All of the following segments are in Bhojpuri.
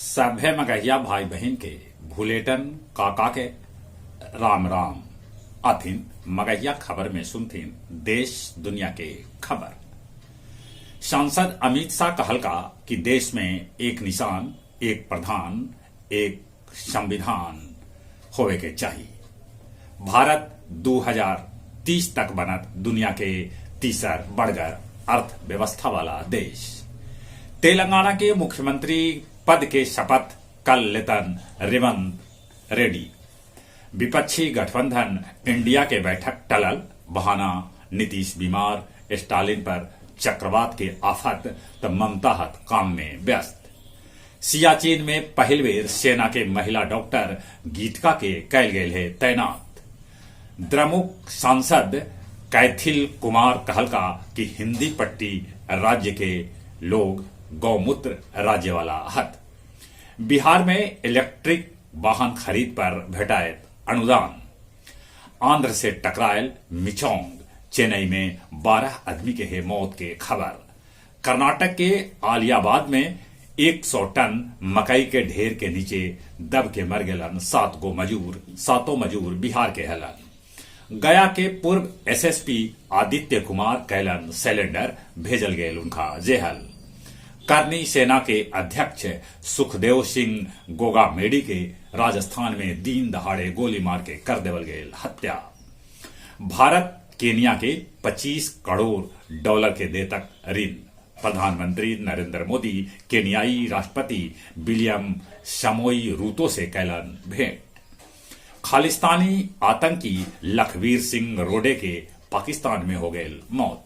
सभे मगहिया भाई बहन के भूलेटन काका के राम राम अथिन मगहिया खबर में सुनथिन देश दुनिया के खबर। सांसद अमित शाह कहलका कि देश में एक निशान, एक प्रधान, एक संविधान होवे के चाहिए। भारत 2030 तक बनत दुनिया के तीसर बड़गर अर्थव्यवस्था वाला देश। तेलंगाना के मुख्यमंत्री पद के शपथ कल लेतन रेवंत रेड्डी। विपक्षी गठबंधन इंडिया के बैठक टलल, बहाना नीतीश बीमार, स्टालिन पर चक्रवात के आफत त ममता हत काम में व्यस्त। सियाचिन में पहल बेर सेना के महिला डॉक्टर गीतका के कैल गेल है तैनात। द्रमुक सांसद कैथिल कुमार कहलका कि हिंदी पट्टी राज्य के लोग गौमूत्र राज्य वाला हत। बिहार में इलेक्ट्रिक वाहन खरीद पर भेटायत अनुदान। आंध्र से टकरायल मिचौंग, चेन्नई में 12 आदमी के है मौत के खबर। कर्नाटक के आलियाबाद में 100 टन मकई के ढेर के नीचे दब के मर गेलन 7 मजूर। 7 मजूर बिहार के हलन। गया के पूर्व एसएसपी आदित्य कुमार कैलन सिलेंडर भेजल गेल उनका जेहल। करनी सेना के अध्यक्ष सुखदेव सिंह गोगामेडी के राजस्थान में दिन दहाड़े गोली मार के कर देवल गेल हत्या। भारत केनिया के 25 करोड़ डॉलर के देतक ऋण। प्रधानमंत्री नरेंद्र मोदी केनियाई राष्ट्रपति विलियम समोई रूतो से कैलन भेंट। खालिस्तानी आतंकी लखवीर सिंह रोडे के पाकिस्तान में हो गए मौत।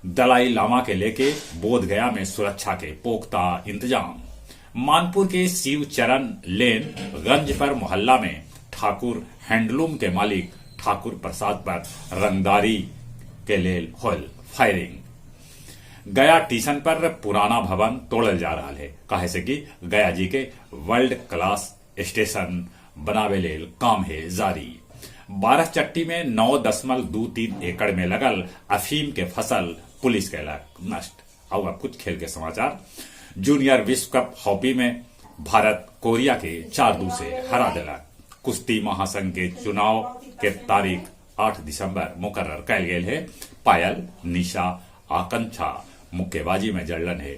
दलाई लामा के लेके बोध गया में सुरक्षा के पोख्ता इंतजाम। मानपुर के शिव चरण लेन गंज पर मोहल्ला में ठाकुर हैंडलूम के मालिक ठाकुर प्रसाद पर रंगदारी के लेल होल फायरिंग। गया स्टेशन पर पुराना भवन तोड़ल जा रहा है, काहे से कि गया जी के वर्ल्ड क्लास स्टेशन बनावे लेल काम है जारी। 12 चट्टी में 9.23 एकड़ में लगल अफीम के फसल पुलिस कैलक नष्ट। और अब कुछ खेल के समाचार। जूनियर विश्व कप हॉकी में भारत कोरिया के 4-2 से हरा दिलक। कुश्ती महासंघ के चुनाव के तारीख 8 दिसंबर मुकर्रर कैल गेल है। पायल, निशा, आकांक्षा मुक्केबाजी में जड़लन है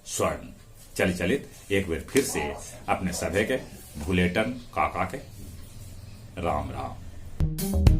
स्वर्ण। चलित एक बार फिर से अपने सभे के भूलेटन काका के राम राम।